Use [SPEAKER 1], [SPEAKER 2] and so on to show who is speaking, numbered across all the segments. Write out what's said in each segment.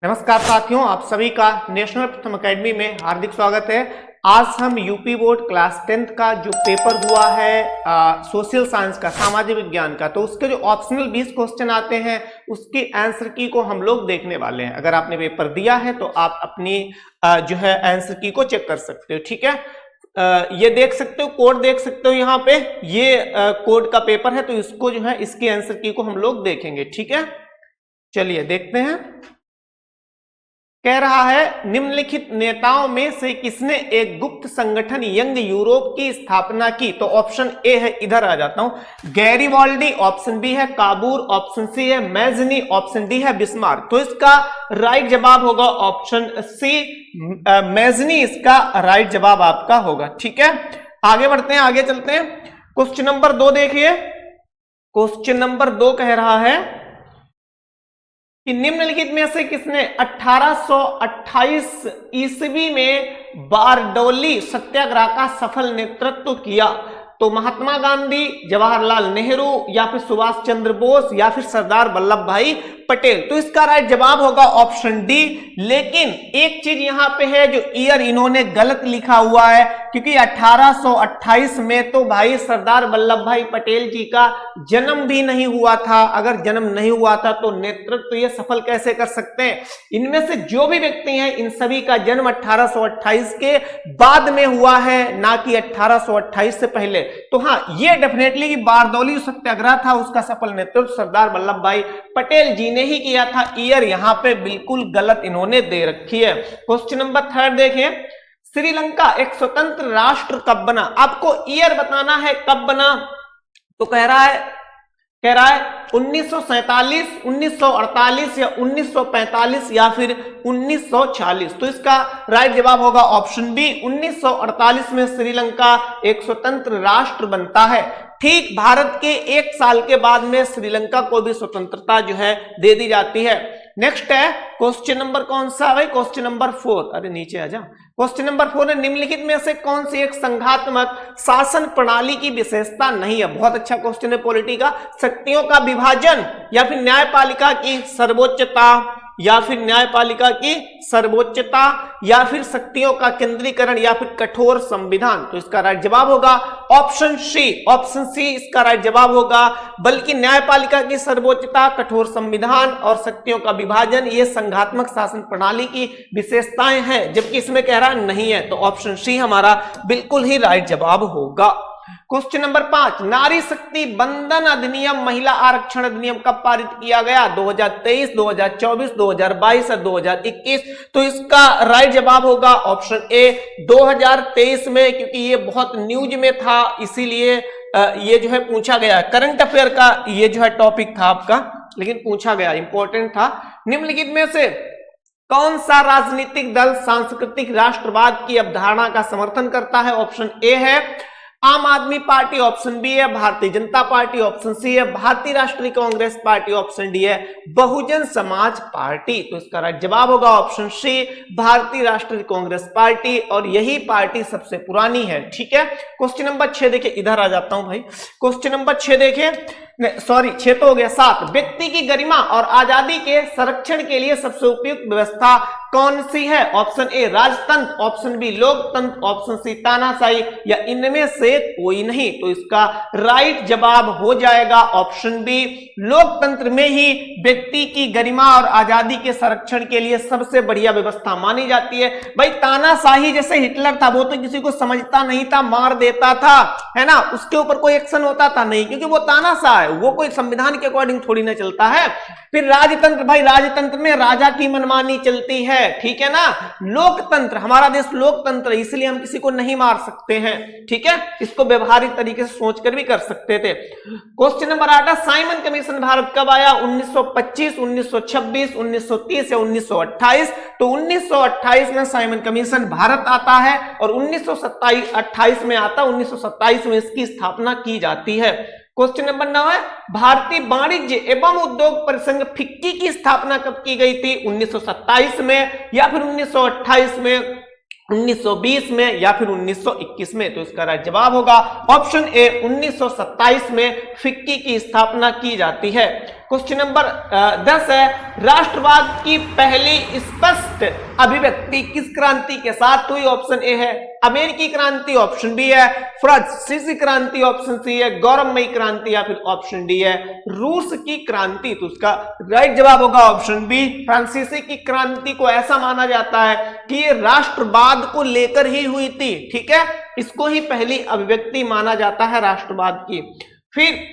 [SPEAKER 1] नमस्कार साथियों, आप सभी का नेशनल प्रथम अकेडमी में हार्दिक स्वागत है। आज हम यूपी बोर्ड क्लास 10th का जो पेपर हुआ है सोशल साइंस का, सामाजिक विज्ञान का, तो उसके जो ऑप्शनल 20 क्वेश्चन आते हैं उसकी आंसर की को हम लोग देखने वाले हैं। अगर आपने पेपर दिया है तो आप अपनी जो है आंसर की को चेक कर सकते हो। ठीक है, ये देख सकते हो, कोड देख सकते हो, यहाँ पे ये कोड का पेपर है, तो इसको जो है इसकी आंसर की को हम लोग देखेंगे। ठीक है, चलिए देखते हैं। कह रहा है निम्नलिखित नेताओं में से किसने एक गुप्त संगठन यंग यूरोप की स्थापना की? तो ऑप्शन ए है, इधर आ जाता हूं, गैरीवाल्डी, ऑप्शन बी है काबूर, ऑप्शन सी है मैजनी, ऑप्शन डी है बिस्मार्क। तो इसका राइट जवाब होगा ऑप्शन सी, मैजनी इसका राइट जवाब आपका होगा। ठीक है, आगे बढ़ते हैं, आगे चलते हैं। क्वेश्चन नंबर 2 देखिए। क्वेश्चन नंबर 2 कह रहा है कि निम्नलिखित में से किसने 1828 ईस्वी में बारडोली सत्याग्रह का सफल नेतृत्व किया? तो महात्मा गांधी, जवाहरलाल नेहरू, या फिर सुभाष चंद्र बोस, या फिर सरदार वल्लभ भाई पटेल। तो इसका राइट जवाब होगा ऑप्शन डी। लेकिन एक चीज यहां पे है, जो ईयर इन्होंने गलत लिखा हुआ है, क्योंकि 1828 में तो भाई सरदार वल्लभ भाई पटेल जी का जन्म भी नहीं हुआ था। अगर जन्म नहीं हुआ था तो नेतृत्व ये सफल कैसे कर सकते हैं? इनमें से जो भी व्यक्ति हैं इन सभी का जन्म 1828 के बाद में हुआ है, ना कि 1828 से पहले। तो हाँ, ये डेफिनेटली बारडोली सत्याग्रह था, उसका सफल नेतृत्व सरदार वल्लभ भाई पटेल जी ने ही किया था। ईयर यहां पे बिल्कुल गलत इन्होंने दे रखी है। क्वेश्चन नंबर 3 देखें। श्रीलंका एक स्वतंत्र राष्ट्र कब बना? आपको ईयर बताना है कब बना। तो कह रहा है 1947, 1948 या 1945 या फिर 1940। तो इसका राइट जवाब होगा ऑप्शन बी, 1948 में श्रीलंका एक स्वतंत्र राष्ट्र बनता है। ठीक भारत के 1 साल के बाद में श्रीलंका को भी स्वतंत्रता जो है दे दी जाती है। नेक्स्ट है क्वेश्चन नंबर कौन सा भाई? Question number 4। अरे नीचे आ जा। क्वेश्चन नंबर 4 है, निम्नलिखित में से कौन सी एक संघात्मक शासन प्रणाली की विशेषता नहीं है? बहुत अच्छा क्वेश्चन है पॉलिटी का। शक्तियों का विभाजन, या फिर न्यायपालिका की सर्वोच्चता, या फिर न्यायपालिका की सर्वोच्चता, या फिर शक्तियों का केंद्रीकरण, या फिर कठोर संविधान। तो इसका राइट जवाब होगा ऑप्शन सी। ऑप्शन सी इसका राइट जवाब होगा। बल्कि न्यायपालिका की सर्वोच्चता, कठोर संविधान और शक्तियों का विभाजन ये संघात्मक शासन प्रणाली की विशेषताएं हैं, जबकि इसमें कह रहा नहीं है। तो ऑप्शन सी हमारा बिल्कुल ही राइट जवाब होगा। क्वेश्चन नंबर 5, नारी शक्ति बंधन अधिनियम, महिला आरक्षण अधिनियम कब पारित किया गया? 2023, 2024, 2022 या 2021। तो इसका राइट जवाब होगा ऑप्शन ए, 2023 में, क्योंकि ये बहुत न्यूज में था, इसीलिए ये जो है पूछा गया। करंट अफेयर का ये जो है टॉपिक था आपका, लेकिन पूछा गया, इंपॉर्टेंट था। निम्नलिखित में से कौन सा राजनीतिक दल सांस्कृतिक राष्ट्रवाद की अवधारणा का समर्थन करता है? ऑप्शन ए है आम आदमी पार्टी, ऑप्शन बी है Bharatiya Janata party, option C है भारतीय राष्ट्रीय कांग्रेस पार्टी, ऑप्शन डी है बहुजन समाज पार्टी। तो इसका राइट जवाब होगा ऑप्शन सी, भारतीय राष्ट्रीय कांग्रेस पार्टी, और यही पार्टी सबसे पुरानी है। ठीक है, क्वेश्चन नंबर 6 देखिए, इधर आ जाता हूं भाई। क्वेश्चन नंबर 6 देखिए, सॉरी 6 तो हो गया, 7। व्यक्ति की गरिमा और आजादी के संरक्षण के लिए सबसे उपयुक्त व्यवस्था कौन सी है? ऑप्शन ए राजतंत्र, ऑप्शन बी लोकतंत्र, ऑप्शन सी तानाशाही, या इनमें से कोई नहीं। तो इसका राइट जवाब हो जाएगा ऑप्शन बी, लोकतंत्र में ही व्यक्ति की गरिमा और आजादी के संरक्षण के लिए सबसे बढ़िया व्यवस्था मानी जाती है। भाई तानाशाही जैसे हिटलर था, वो तो किसी को समझता नहीं था, मार देता था, है ना, उसके ऊपर कोई एक्शन होता था नहीं, क्योंकि वो तानाशाह है, वो कोई संविधान के अकॉर्डिंग थोड़ी ना चलता है। फिर राजतंत्र, भाई राजतंत्र में राजा की मनमानी चलती है, ठीक है ना। लोकतंत्र, हमारा देश लोकतंत्र, इसलिए हम किसी को नहीं मार सकते हैं, ठीक है, इसको व्यवहारिक तरीके से सोचकर भी कर सकते थे। Question number 8, Simon commission Bharat कब आया? 1925, 1926, 1930 या 1928। तो 1928 में साइमन कमीशन भारत आता है, और 1928 में आता, 1927 में इसकी स्थापना की जाती है। क्वेश्चन नंबर 9 है, भारतीय वाणिज्य एवं उद्योग परिसंघ फिक्की की स्थापना कब की गई थी? 1927 में, या फिर 1928 में, 1920 में, या फिर 1921 में। तो इसका राइट जवाब होगा ऑप्शन ए, 1927 में फिक्की की स्थापना की जाती है। क्वेश्चन नंबर 10 है, राष्ट्रवाद की पहली स्पष्ट अभिव्यक्ति किस क्रांति के साथ हुई? ऑप्शन ए है अमेरिकी क्रांति, ऑप्शन बी है फ्रांसीसी क्रांति, ऑप्शन सी है गौरवमयी क्रांति, या फिर ऑप्शन डी है रूस की क्रांति। तो उसका राइट जवाब होगा ऑप्शन बी फ्रांसीसी की क्रांति को ऐसा माना जाता है कि ये राष्ट्रवाद को लेकर ही हुई थी, ठीक है, इसको ही पहली अभिव्यक्ति माना जाता है राष्ट्रवाद की। फिर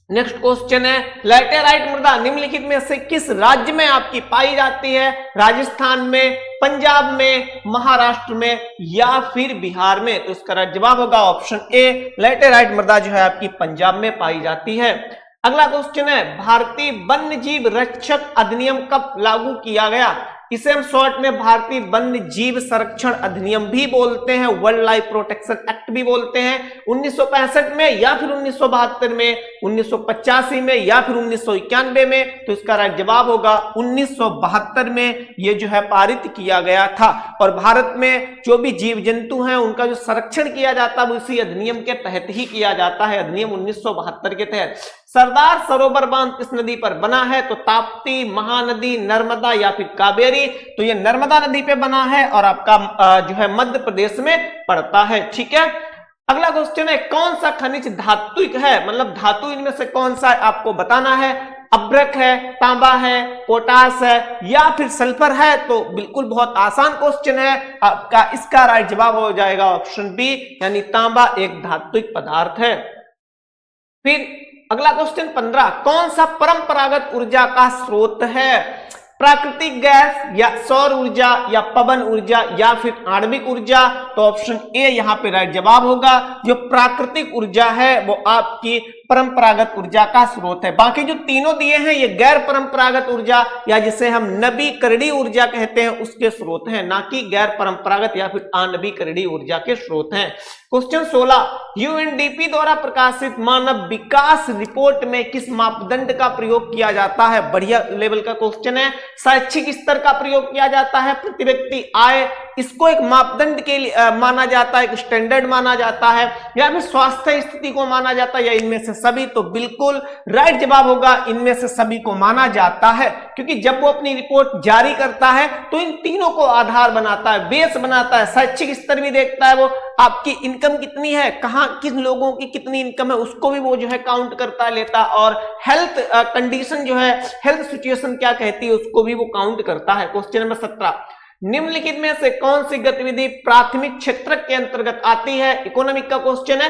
[SPEAKER 1] नेक्स्ट क्वेश्चन है, लैटेराइट मृदा निम्नलिखित में से किस राज्य में आपकी पाई जाती है? राजस्थान में, पंजाब में, महाराष्ट्र में, या फिर बिहार में? तो इसका जवाब होगा ऑप्शन ए, लैटेराइट मृदा जो है आपकी पंजाब में पाई जाती है। अगला क्वेश्चन है, भारतीय वन्य जीव रक्षक अधिनियम कब लागू किया गया? इसे हम शॉर्ट में भारतीय वन्य जीव संरक्षण अधिनियम भी बोलते हैं, वर्ल्ड लाइफ प्रोटेक्शन एक्ट भी बोलते हैं। 1965 में, या फिर 1972 में, 1985 में, या फिर 1991 में? तो इसका राइट जवाब होगा 1972 में ये जो है पारित किया गया था। और भारत में जो भी जीव जंतु हैं उनका जो संरक्षण किया जाता है वो इसी अधिनियम के तहत ही किया जाता है, अधिनियम 1972 के तहत। सरदार सरोवर बांध किस नदी पर बना है? तो ताप्ती, महानदी, नर्मदा, या फिर कावेरी? तो ये नर्मदा नदी पे बना है और आपका जो है मध्य प्रदेश में पड़ता है, ठीक है। अगला क्वेश्चन है, कौन सा खनिज धात्विक है, मतलब धातु इनमें से कौन सा है आपको बताना है। अभ्रक है, तांबा है, पोटास है, या फिर सल्फर है? तो बिल्कुल बहुत आसान क्वेश्चन है आपका, इसका राइट जवाब हो जाएगा ऑप्शन बी, यानी तांबा एक धात्विक पदार्थ है। फिर अगला क्वेश्चन 15, कौन सा परंपरागत ऊर्जा का स्रोत है? प्राकृतिक गैस, या सौर ऊर्जा, या पवन ऊर्जा, या फिर आणविक ऊर्जा? तो ऑप्शन ए यहां पे राइट जवाब होगा। जो प्राकृतिक ऊर्जा है वो आपकी परंपरागत ऊर्जा का स्रोत है। बाकी जो तीनों दिए हैं ये गैर परंपरागत ऊर्जा, या जिसे हम नवीकरणीय ऊर्जा कहते हैं, उसके स्रोत हैं, ना कि गैर परंपरागत या फिर अनवीकरणीय ऊर्जा के स्रोत हैं। क्वेश्चन 16, यूएनडीपी द्वारा प्रकाशित मानव विकास रिपोर्ट में किस मापदंड का प्रयोग किया जाता है? बढ़िया लेवल का क्वेश्चन है। शैक्षिक स्तर का प्रयोग किया जाता है, प्रति व्यक्ति आय, इसको एक मापदंड के लिए माना जाता है, एक स्टैंडर्ड माना जाता है, या फिर स्वास्थ्य स्थिति को माना जाता है, या इनमें से सभी? तो बिल्कुल राइट जवाब होगा इनमें से सभी को माना जाता है, क्योंकि जब वो अपनी रिपोर्ट जारी करता है तो इन तीनों को आधार बनाता है, बेस बनाता है। शैक्षिक स्तर भी देखता है, वो आपकी इनकम कितनी है, कहां किन लोगों की कितनी इनकम है, उसको भी वो जो है काउंट करता लेता, और हेल्थ कंडीशन जो है, हेल्थ सिचुएशन क्या कहती है, उसको भी वो काउंट करता है। क्वेश्चन नंबर 17, निम्नलिखित में से कौन सी गतिविधि प्राथमिक क्षेत्र के अंतर्गत आती है? इकोनॉमिक का क्वेश्चन है।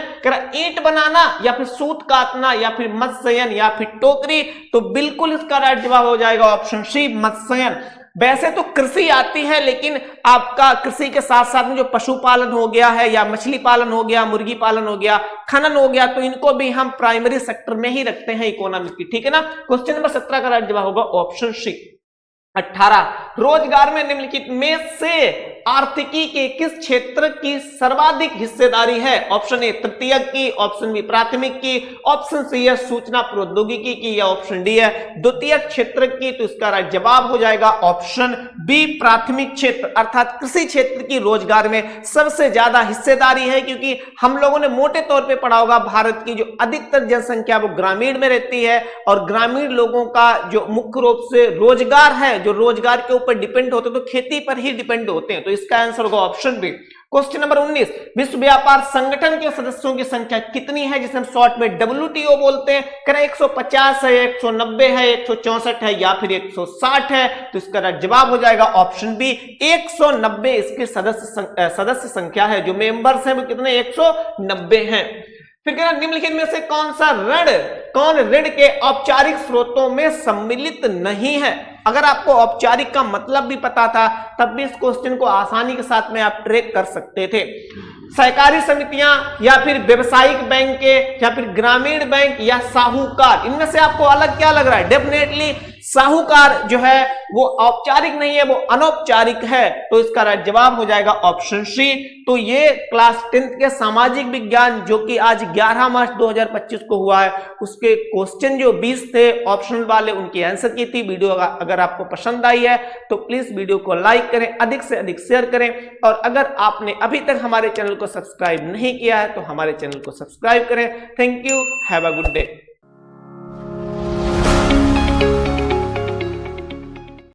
[SPEAKER 1] ईंट बनाना, या फिर सूत काटना, या फिर मत्स्ययन, या फिर टोकरी? तो बिल्कुल इसका राइट जवाब हो जाएगा ऑप्शन सी, मत्स्ययन। वैसे तो कृषि आती है, लेकिन आपका कृषि के साथ साथ में जो पशुपालन हो गया है, या मछली पालन हो गया, मुर्गी पालन हो गया, खनन हो गया, तो इनको भी हम प्राइमरी सेक्टर में ही रखते हैं इकोनॉमिक की, ठीक है ना। क्वेश्चन नंबर 17 का राइट जवाब होगा ऑप्शन सी। 18, रोजगार में निम्नलिखित में से आर्थिकी के किस क्षेत्र की सर्वाधिक हिस्सेदारी है? ऑप्शन ए तृतीयक की, ऑप्शन बी प्राथमिक की, ऑप्शन सी है सूचना प्रौद्योगिकी की, या ऑप्शन डी है द्वितीयक क्षेत्र की? तो इसका राइट जवाब हो जाएगा ऑप्शन बी प्राथमिक क्षेत्र, अर्थात कृषि क्षेत्र की रोजगार में सबसे ज्यादा हिस्सेदारी है, क्योंकि हम लोगों ने मोटे तौर पे पढ़ा होगा भारत की जो अधिकतर जनसंख्या वो ग्रामीण में रहती है, और ग्रामीण लोगों का जो मुख्य रूप से रोजगार है, जो रोजगार के ऊपर डिपेंड होते हैं, तो खेती पर ही डिपेंड होते हैं। तो इसका आंसर होगा ऑप्शन बी। क्वेश्चन नंबर 19, विश्व व्यापार संगठन के सदस्यों की संख्या कितनी है, जिसे हम शॉर्ट में WTO बोलते हैं? करें 150 है, 190 है, 164 है, या फिर 160 है? तो इसका जवाब हो जाएगा ऑप्शन बी 190 इसके सदस्य संख्या है। जो मेंबर्स हैं वो कितने? 190 हैं। फिर कह रहा निम्नलिखित में से कौन ऋण के औपचारिक स्रोतों में सम्मिलित नहीं है? अगर आपको औपचारिक का मतलब भी पता था तब भी इस क्वेश्चन को आसानी के साथ में आप ट्रैक कर सकते थे। सहकारी समितियां, या फिर व्यवसायिक बैंक के, या फिर ग्रामीण बैंक, या साहूकार? इनमें से आपको अलग क्या लग रहा है? डेफिनेटली साहूकार जो है वो औपचारिक नहीं है, वो अनौपचारिक है। तो इसका राइट जवाब हो जाएगा ऑप्शन सी। तो ये क्लास 10th के सामाजिक विज्ञान जो कि आज 11 मार्च 2025 को हुआ है, उसके क्वेश्चन जो 20 थे ऑप्शनल वाले, उनकी आंसर की थी। वीडियो अगर आपको पसंद आई है तो प्लीज वीडियो को लाइक करें, अधिक से अधिक शेयर करें, और अगर आपने अभी तक हमारे चैनल को सब्सक्राइब नहीं किया है तो हमारे चैनल को सब्सक्राइब करें। Thank you, have a good day.